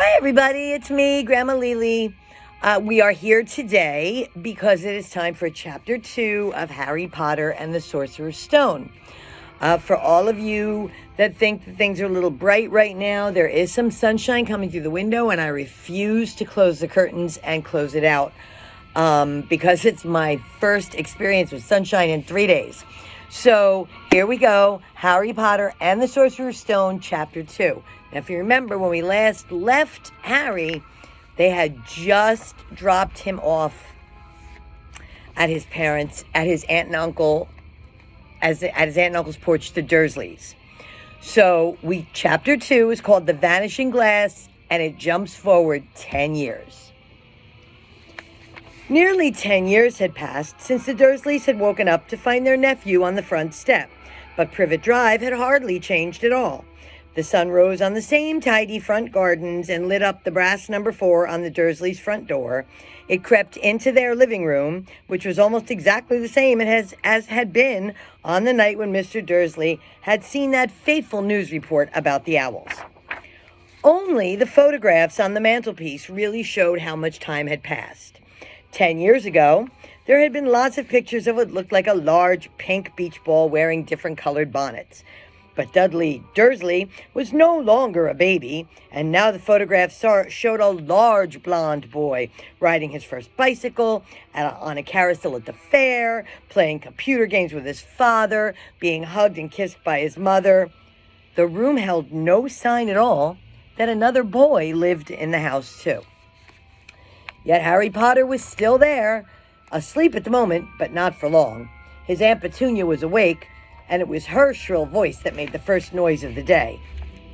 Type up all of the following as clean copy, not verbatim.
Hi, everybody. It's me, Grandma Lili. We are here today because it is time for Chapter 2 of Harry Potter and the Sorcerer's Stone. For all of you that think that things are a little bright right now, there is some sunshine coming through the window, and I refuse to close the curtains and close it out because it's my first experience with sunshine in 3 days. So here we go, Harry Potter and the Sorcerer's Stone, Chapter 2. Now, if you remember, when we last left Harry, they had just dropped him off at his parents, at his aunt and uncle, at his aunt and uncle's porch, the Dursleys. So Chapter 2 is called The Vanishing Glass, and it jumps forward 10 years. Nearly 10 years had passed since the Dursleys had woken up to find their nephew on the front step, but Privet Drive had hardly changed at all. The sun rose on the same tidy front gardens and lit up the brass number 4 on the Dursleys' front door. It crept into their living room, which was almost exactly the same as had been on the night when Mr. Dursley had seen that fateful news report about the owls. Only the photographs on the mantelpiece really showed how much time had passed. 10 years ago, there had been lots of pictures of what looked like a large pink beach ball wearing different colored bonnets. But Dudley Dursley was no longer a baby, and now the photographs showed a large blonde boy riding his first bicycle on a carousel at the fair, playing computer games with his father, being hugged and kissed by his mother. The room held no sign at all that another boy lived in the house too. Yet Harry Potter was still there, asleep at the moment, but not for long. His Aunt Petunia was awake, and it was her shrill voice that made the first noise of the day.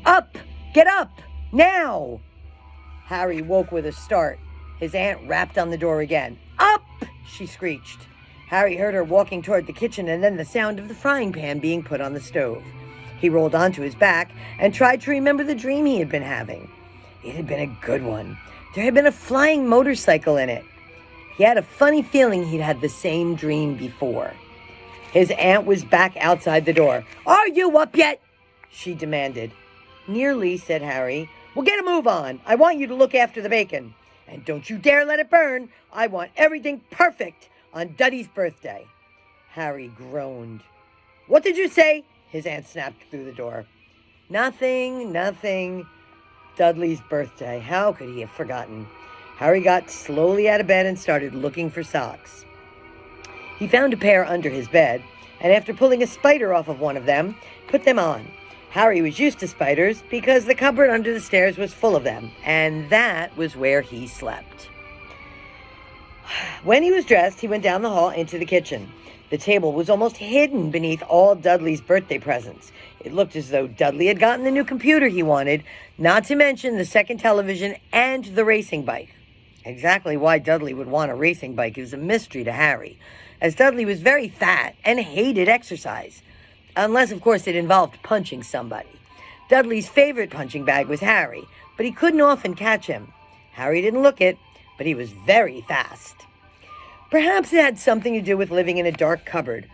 "Up! Get up! Now!" Harry woke with a start. His aunt rapped on the door again. "Up!" she screeched. Harry heard her walking toward the kitchen and then the sound of the frying pan being put on the stove. He rolled onto his back and tried to remember the dream he had been having. It had been a good one. There had been a flying motorcycle in it. He had a funny feeling he'd had the same dream before. His aunt was back outside the door. "Are you up yet?" she demanded. "Nearly," said Harry. "Well, get a move on. I want you to look after the bacon. And don't you dare let it burn. I want everything perfect on Duddy's birthday." Harry groaned. "What did you say?" his aunt snapped through the door. Nothing. Dudley's birthday. How could he have forgotten? Harry got slowly out of bed and started looking for socks. He found a pair under his bed, and after pulling a spider off of one of them, put them on. Harry was used to spiders because the cupboard under the stairs was full of them, and that was where he slept. When he was dressed, he went down the hall into the kitchen. The table was almost hidden beneath all Dudley's birthday presents. It looked as though Dudley had gotten the new computer he wanted, not to mention the second television and the racing bike. Exactly why Dudley would want a racing bike is a mystery to Harry, as Dudley was very fat and hated exercise, unless, of course, it involved punching somebody. Dudley's favorite punching bag was Harry, but he couldn't often catch him. Harry didn't look it, but he was very fast. Perhaps it had something to do with living in a dark cupboard,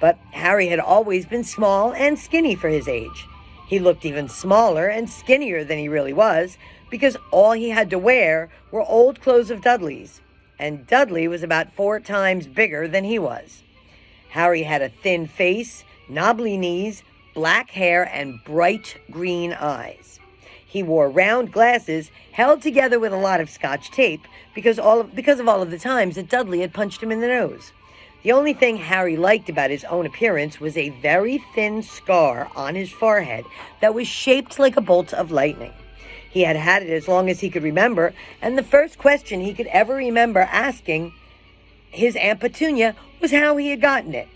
but Harry had always been small and skinny for his age. He looked even smaller and skinnier than he really was, because all he had to wear were old clothes of Dudley's, and Dudley was about 4 times bigger than he was. Harry had a thin face, knobbly knees, black hair, and bright green eyes. He wore round glasses held together with a lot of Scotch tape because of all of the times that Dudley had punched him in the nose. The only thing Harry liked about his own appearance was a very thin scar on his forehead that was shaped like a bolt of lightning. He had had it as long as he could remember, and the first question he could ever remember asking his Aunt Petunia was how he had gotten it.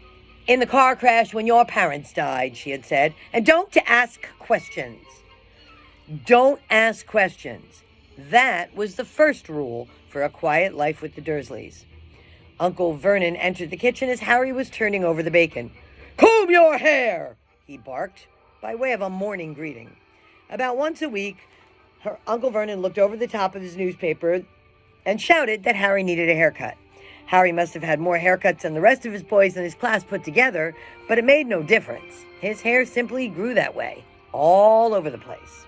"In the car crash when your parents died," she had said, "and don't ask questions." Don't ask questions. That was the first rule for a quiet life with the Dursleys. Uncle Vernon entered the kitchen as Harry was turning over the bacon. "Comb your hair!" he barked, by way of a morning greeting. About once a week, Uncle Vernon looked over the top of his newspaper and shouted that Harry needed a haircut. Harry must have had more haircuts than the rest of his boys in his class put together, but it made no difference. His hair simply grew that way, all over the place.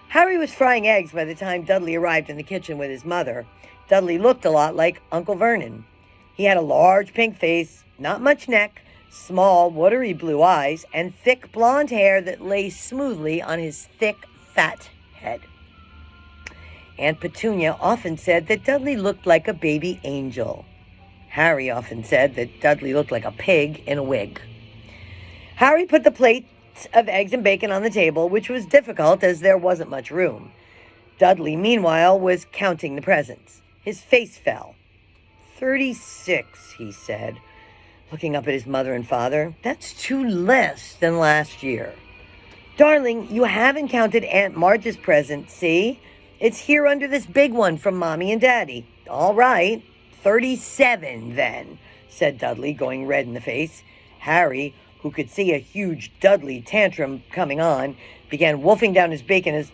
Harry was frying eggs by the time Dudley arrived in the kitchen with his mother. Dudley looked a lot like Uncle Vernon. He had a large pink face, not much neck, small, watery blue eyes, and thick blonde hair that lay smoothly on his thick, fat head. Aunt Petunia often said that Dudley looked like a baby angel. Harry often said that Dudley looked like a pig in a wig. Harry put the plates of eggs and bacon on the table, which was difficult as there wasn't much room. Dudley, meanwhile, was counting the presents. His face fell. 36, he said, looking up at his mother and father. That's 2 less than last year. Darling, you haven't counted Aunt Marge's present, see? It's here under this big one from Mommy and Daddy. All right, 37 then, said Dudley, going red in the face. Harry, who could see a huge Dudley tantrum coming on, began wolfing down his bacon as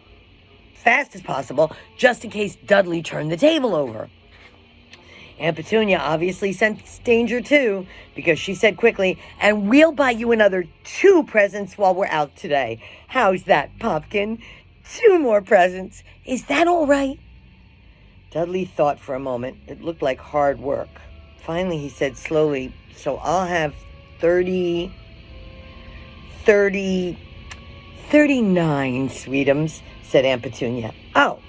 fast as possible, just in case Dudley turned the table over. Aunt Petunia obviously sensed danger too, because she said quickly, "And we'll buy you another 2 presents while we're out today. How's that, Pumpkin? 2 more presents. Is that all right?" Dudley thought for a moment. It looked like hard work. Finally, he said slowly, "So I'll have 39, sweetums," said Aunt Petunia. "Oh."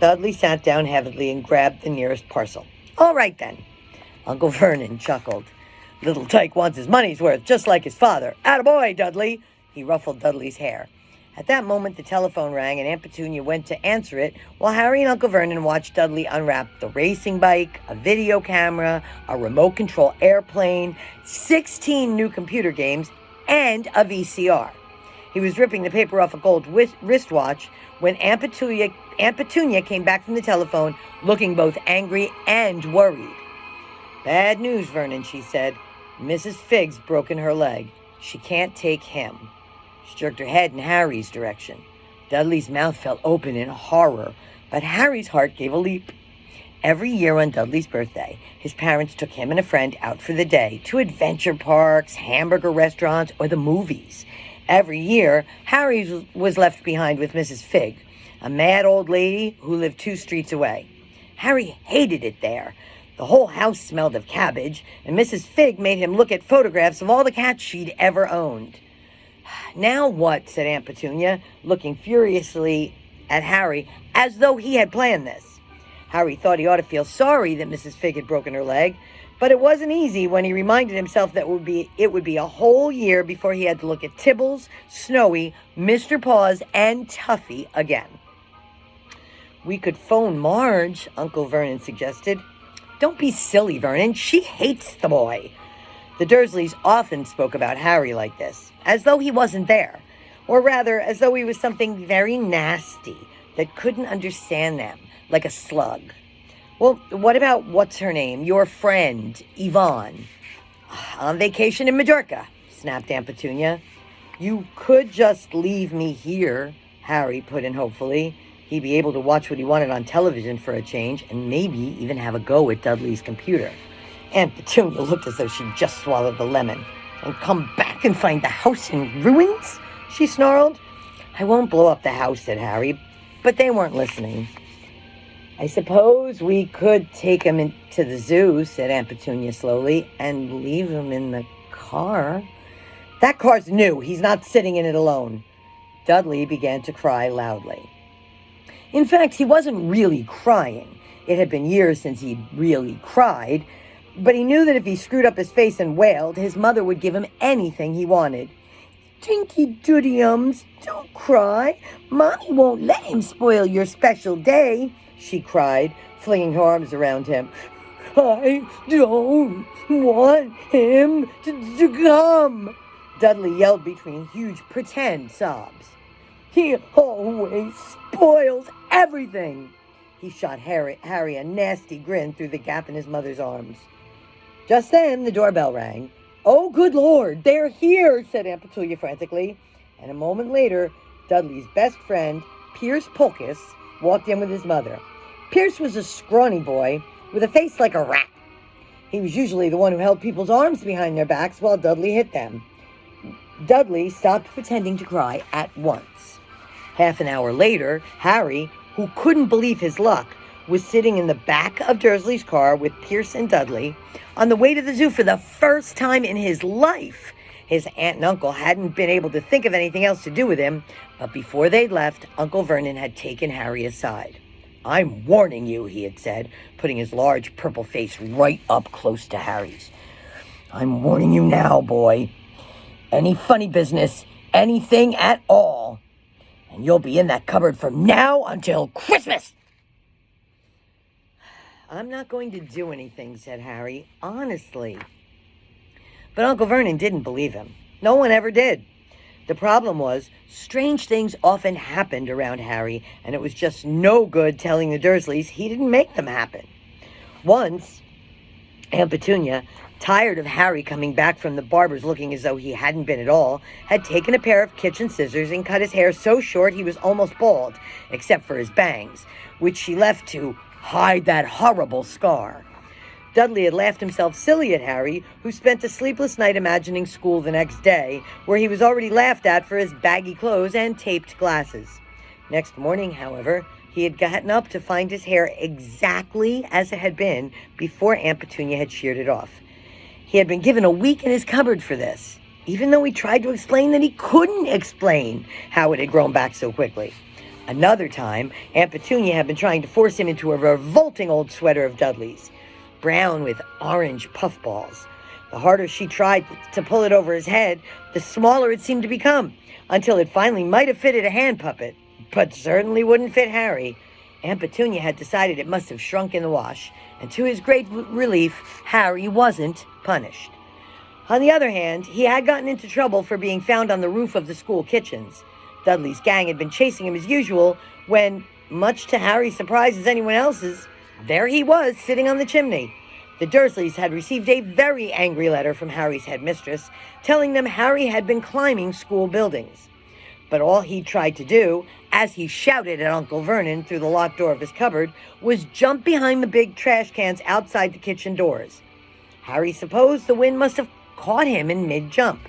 Dudley sat down heavily and grabbed the nearest parcel. "All right, then." Uncle Vernon chuckled. "Little Tyke wants his money's worth, just like his father. Attaboy, Dudley." He ruffled Dudley's hair. At that moment, the telephone rang, and Aunt Petunia went to answer it, while Harry and Uncle Vernon watched Dudley unwrap the racing bike, a video camera, a remote-control airplane, 16 new computer games, and a VCR. He was ripping the paper off a gold wristwatch when Aunt Petunia came back from the telephone, looking both angry and worried. "Bad news, Vernon," she said. "Mrs. Figg's broken her leg. She can't take him." She jerked her head in Harry's direction. Dudley's mouth fell open in horror, but Harry's heart gave a leap. Every year on Dudley's birthday, his parents took him and a friend out for the day to adventure parks, hamburger restaurants, or the movies. Every year, Harry was left behind with Mrs. Figg, a mad old lady who lived 2 streets away. Harry hated it there. The whole house smelled of cabbage, and Mrs. Figg made him look at photographs of all the cats she'd ever owned. "Now what?" said Aunt Petunia, looking furiously at Harry, as though he had planned this. Harry thought he ought to feel sorry that Mrs. Figg had broken her leg, but it wasn't easy when he reminded himself that it would be a whole year before he had to look at Tibbles, Snowy, Mr. Paws, and Tuffy again. "We could phone Marge," Uncle Vernon suggested. "Don't be silly, Vernon. She hates the boy." The Dursleys often spoke about Harry like this, as though he wasn't there, or rather, as though he was something very nasty that couldn't understand them, like a slug. "Well, what about what's-her-name, your friend, Yvonne?" "On vacation in Majorca," snapped Aunt Petunia. "You could just leave me here," Harry put in hopefully. He'd be able to watch what he wanted on television for a change, and maybe even have a go at Dudley's computer. Aunt Petunia looked as though she'd just swallowed the lemon. "And come back and find the house in ruins?" she snarled. "I won't blow up the house," said Harry, but they weren't listening. "I suppose we could take him into the zoo," said Aunt Petunia slowly, "and leave him in the car." "That car's new. He's not sitting in it alone." Dudley began to cry loudly. In fact, he wasn't really crying. It had been years since he'd really cried, but he knew that if he screwed up his face and wailed, his mother would give him anything he wanted. "Dinky Doody-ums, don't cry. Mommy won't let him spoil your special day," she cried, flinging her arms around him. "I don't want him to come," Dudley yelled between huge pretend sobs. "He always spoils everything." He shot Harry a nasty grin through the gap in his mother's arms. Just then, the doorbell rang. "Oh, good Lord, they're here," said Aunt Petunia frantically. And a moment later, Dudley's best friend, Pierce Pulchus, walked in with his mother. Pierce was a scrawny boy with a face like a rat. He was usually the one who held people's arms behind their backs while Dudley hit them. Dudley stopped pretending to cry at once. Half an hour later, Harry, who couldn't believe his luck, was sitting in the back of Dursley's car with Pierce and Dudley on the way to the zoo for the first time in his life. His aunt and uncle hadn't been able to think of anything else to do with him, but before they'd left, Uncle Vernon had taken Harry aside. "I'm warning you," he had said, putting his large purple face right up close to Harry's. "I'm warning you now, boy. Any funny business, anything at all, and you'll be in that cupboard from now until Christmas." "I'm not going to do anything," said Harry, "honestly." But Uncle Vernon didn't believe him. No one ever did. The problem was, strange things often happened around Harry, and it was just no good telling the Dursleys he didn't make them happen. Once, Aunt Petunia, tired of Harry coming back from the barber's looking as though he hadn't been at all, had taken a pair of kitchen scissors and cut his hair so short he was almost bald, except for his bangs, which she left to hide that horrible scar. Dudley had laughed himself silly at Harry, who spent a sleepless night imagining school the next day, where he was already laughed at for his baggy clothes and taped glasses. Next morning, however, he had gotten up to find his hair exactly as it had been before Aunt Petunia had sheared it off. He had been given a week in his cupboard for this, even though he tried to explain that he couldn't explain how it had grown back so quickly. Another time, Aunt Petunia had been trying to force him into a revolting old sweater of Dudley's, brown with orange puffballs. The harder she tried to pull it over his head, the smaller it seemed to become, until it finally might have fitted a hand puppet, but certainly wouldn't fit Harry. Aunt Petunia had decided it must have shrunk in the wash, and to his great relief, Harry wasn't punished. On the other hand, he had gotten into trouble for being found on the roof of the school kitchens. Dudley's gang had been chasing him as usual when, much to Harry's surprise as anyone else's, there he was, sitting on the chimney. The Dursleys had received a very angry letter from Harry's headmistress, telling them Harry had been climbing school buildings. But all he tried to do, as he shouted at Uncle Vernon through the locked door of his cupboard, was jump behind the big trash cans outside the kitchen doors. Harry supposed the wind must have caught him in mid-jump.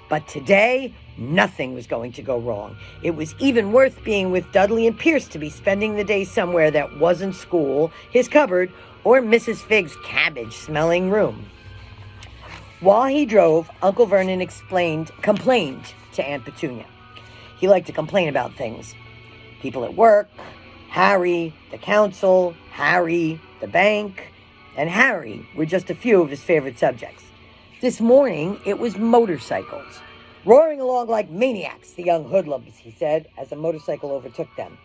But today, nothing was going to go wrong. It was even worth being with Dudley and Pierce to be spending the day somewhere that wasn't school, his cupboard, or Mrs. Fig's cabbage-smelling room. While he drove, Uncle Vernon complained to Aunt Petunia. He liked to complain about things. People at work, Harry, the council, Harry, the bank, and Harry were just a few of his favorite subjects. This morning, it was motorcycles. "Roaring along like maniacs, the young hoodlums," he said, as a motorcycle overtook them.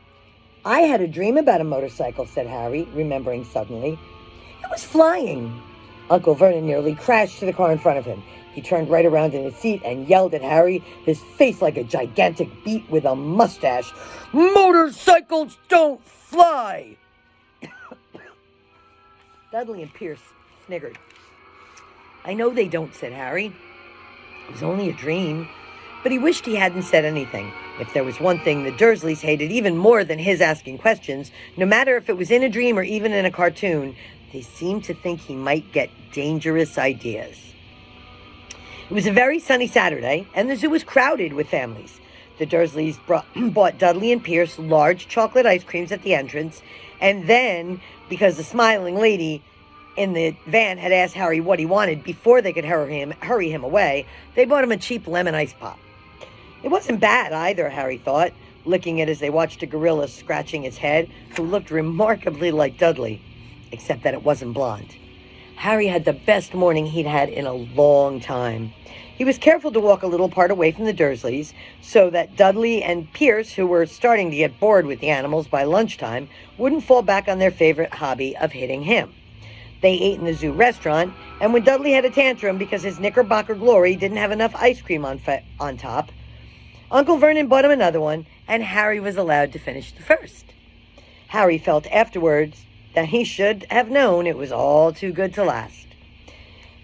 "I had a dream about a motorcycle," said Harry, remembering suddenly. "It was flying." Uncle Vernon nearly crashed to the car in front of him. He turned right around in his seat and yelled at Harry, his face like a gigantic beet with a mustache. "Motorcycles don't fly!" Dudley and Pierce sniggered. "I know they don't," said Harry. "It was only a dream." But he wished he hadn't said anything. If there was one thing the Dursleys hated even more than his asking questions, no matter if it was in a dream or even in a cartoon, they seemed to think he might get dangerous ideas. It was a very sunny Saturday, and the zoo was crowded with families. The Dursleys bought Dudley and Pierce large chocolate ice creams at the entrance, and then, because the smiling lady in the van had asked Harry what he wanted before they could hurry him away, they bought him a cheap lemon ice pop. It wasn't bad either, Harry thought, looking at it as they watched a gorilla scratching its head, who looked remarkably like Dudley, except that it wasn't blonde. Harry had the best morning he'd had in a long time. He was careful to walk a little part away from the Dursleys so that Dudley and Pierce, who were starting to get bored with the animals by lunchtime, wouldn't fall back on their favorite hobby of hitting him. They ate in the zoo restaurant, and when Dudley had a tantrum because his Knickerbocker Glory didn't have enough ice cream on top, Uncle Vernon bought him another one, and Harry was allowed to finish the first. Harry felt afterwards that he should have known it was all too good to last.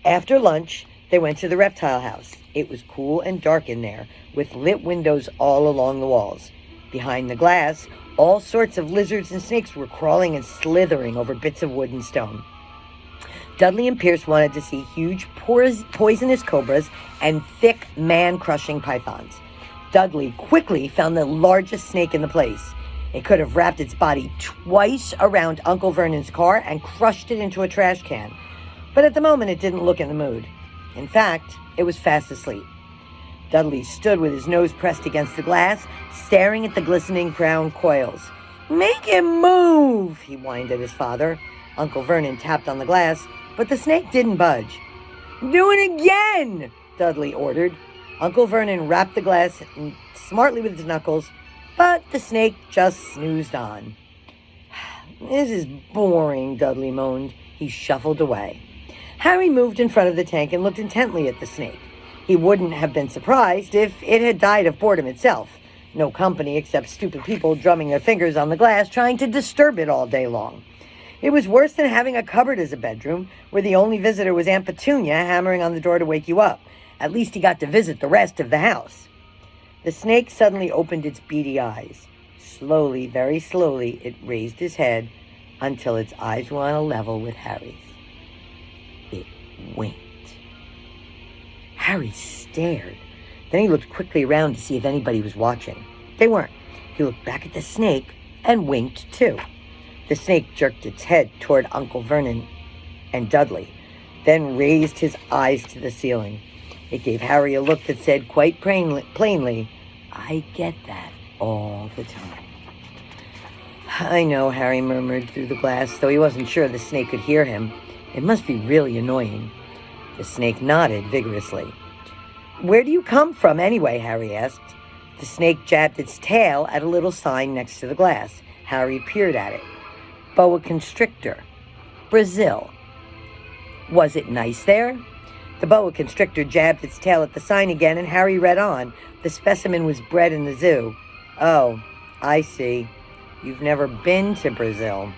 After lunch, they went to the reptile house. It was cool and dark in there, with lit windows all along the walls. Behind the glass, all sorts of lizards and snakes were crawling and slithering over bits of wood and stone. Dudley and Pierce wanted to see huge poisonous cobras and thick man-crushing pythons. Dudley quickly found the largest snake in the place. It could have wrapped its body twice around Uncle Vernon's car and crushed it into a trash can. But at the moment, it didn't look in the mood. In fact, it was fast asleep. Dudley stood with his nose pressed against the glass, staring at the glistening brown coils. "Make him move," he whined at his father. Uncle Vernon tapped on the glass, but the snake didn't budge. "Do it again," Dudley ordered. Uncle Vernon rapped the glass smartly with his knuckles, but the snake just snoozed on. "This is boring," Dudley moaned. He shuffled away. Harry moved in front of the tank and looked intently at the snake. He wouldn't have been surprised if it had died of boredom itself. No company except stupid people drumming their fingers on the glass trying to disturb it all day long. It was worse than having a cupboard as a bedroom, where the only visitor was Aunt Petunia hammering on the door to wake you up. At least he got to visit the rest of the house. The snake suddenly opened its beady eyes. Slowly, very slowly, it raised its head until its eyes were on a level with Harry's. It winked. Harry stared. Then he looked quickly around to see if anybody was watching. They weren't. He looked back at the snake and winked too. The snake jerked its head toward Uncle Vernon and Dudley, then raised his eyes to the ceiling. It gave Harry a look that said quite plainly, "I get that all the time." "I know," Harry murmured through the glass, though he wasn't sure the snake could hear him. "It must be really annoying." The snake nodded vigorously. "Where do you come from anyway?" Harry asked. The snake jabbed its tail at a little sign next to the glass. Harry peered at it. "Boa constrictor. Brazil." "Was it nice there?" The boa constrictor jabbed its tail at the sign again, and Harry read on. The specimen was bred in the zoo. "Oh, I see. You've never been to Brazil."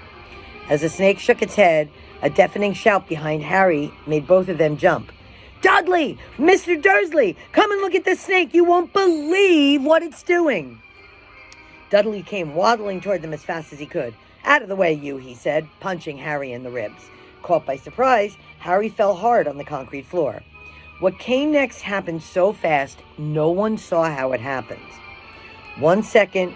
As the snake shook its head, a deafening shout behind Harry made both of them jump. "Dudley! Mr. Dursley! Come and look at this snake! You won't believe what it's doing!" Dudley came waddling toward them as fast as he could. "Out of the way, you," he said, punching Harry in the ribs. Caught by surprise, Harry fell hard on the concrete floor. What came next happened so fast, no one saw how it happened. 1 second,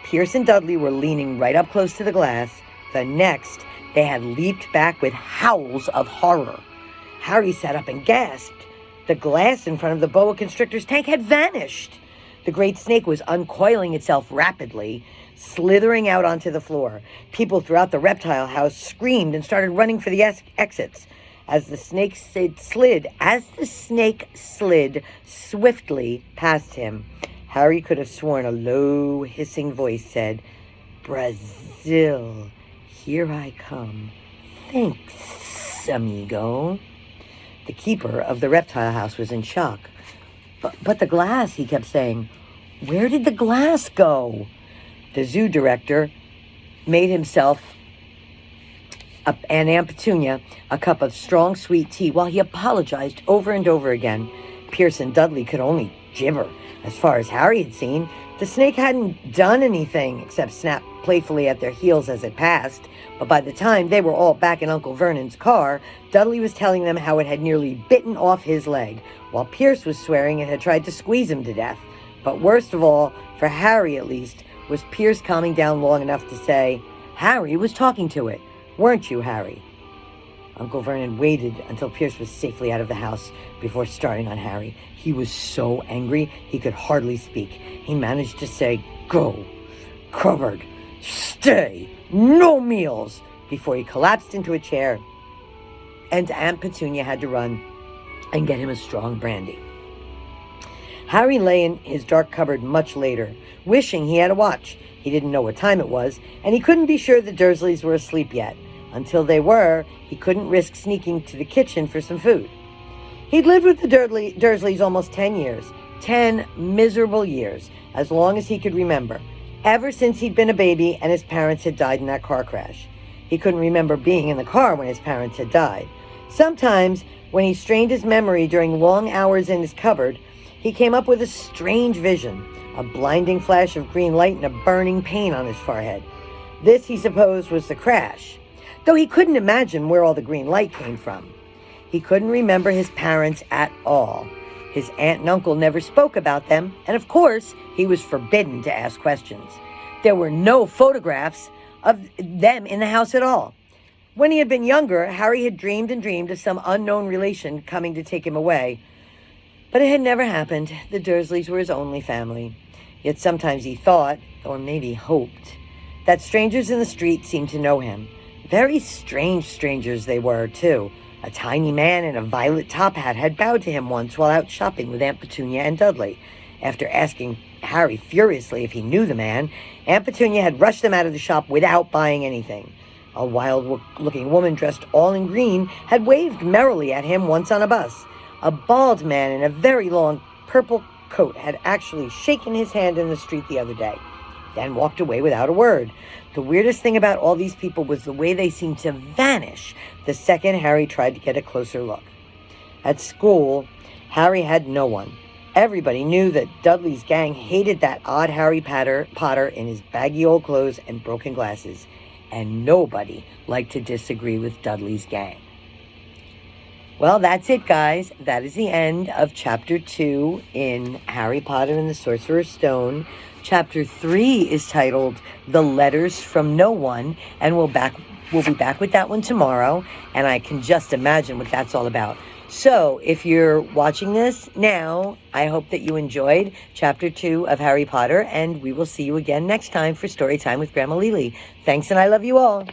Pierce and Dudley were leaning right up close to the glass. The next, they had leaped back with howls of horror. Harry sat up and gasped. The glass in front of the boa constrictor's tank had vanished. The great snake was uncoiling itself rapidly, slithering out onto the floor. People throughout the reptile house screamed and started running for the exits. As the snake slid swiftly past him, Harry could have sworn a low, hissing voice said, "Brazil, here I come. Thanks, amigo." The keeper of the reptile house was in shock. But the glass, he kept saying. "Where did the glass go?" The zoo director made himself and Aunt Petunia a cup of strong, sweet tea while he apologized over and over again. Pierce and Dudley could only gibber. As far as Harry had seen, the snake hadn't done anything except snap playfully at their heels as it passed. But by the time they were all back in Uncle Vernon's car, Dudley was telling them how it had nearly bitten off his leg, while Pierce was swearing it had tried to squeeze him to death. But worst of all, for Harry at least, was Pierce calming down long enough to say, "Harry was talking to it. Weren't you, Harry?" Uncle Vernon waited until Pierce was safely out of the house before starting on Harry. He was so angry he could hardly speak. He managed to say, "Go, cupboard, stay, no meals," before he collapsed into a chair, and Aunt Petunia had to run and get him a strong brandy. Harry lay in his dark cupboard much later, wishing he had a watch. He didn't know what time it was, and he couldn't be sure the Dursleys were asleep yet. Until they were, he couldn't risk sneaking to the kitchen for some food. He'd lived with the Dursleys almost 10 years. 10 miserable years, as long as he could remember. Ever since he'd been a baby and his parents had died in that car crash. He couldn't remember being in the car when his parents had died. Sometimes, when he strained his memory during long hours in his cupboard, he came up with a strange vision, a blinding flash of green light and a burning pain on his forehead. This, he supposed, was the crash, though he couldn't imagine where all the green light came from. He couldn't remember his parents at all. His aunt and uncle never spoke about them, and of course, he was forbidden to ask questions. There were no photographs of them in the house at all. When he had been younger, Harry had dreamed and dreamed of some unknown relation coming to take him away. But it had never happened. The Dursleys were his only family. Yet sometimes he thought, or maybe hoped, that strangers in the street seemed to know him. Very strange strangers they were, too. A tiny man in a violet top hat had bowed to him once while out shopping with Aunt Petunia and Dudley. After asking Harry furiously if he knew the man, Aunt Petunia had rushed them out of the shop without buying anything. A wild-looking woman dressed all in green had waved merrily at him once on a bus. A bald man in a very long purple coat had actually shaken his hand in the street the other day, then walked away without a word. The weirdest thing about all these people was the way they seemed to vanish the second Harry tried to get a closer look. At school, Harry had no one. Everybody knew that Dudley's gang hated that odd Harry Potter in his baggy old clothes and broken glasses, and nobody liked to disagree with Dudley's gang. Well, that's it, guys. That is the end of Chapter 2 in Harry Potter and the Sorcerer's Stone. Chapter 3 is titled The Letters from No One, and we'll be back with that one tomorrow, and I can just imagine what that's all about. So, if you're watching this now, I hope that you enjoyed Chapter 2 of Harry Potter, and we will see you again next time for Storytime with Grandma Lili. Thanks, and I love you all.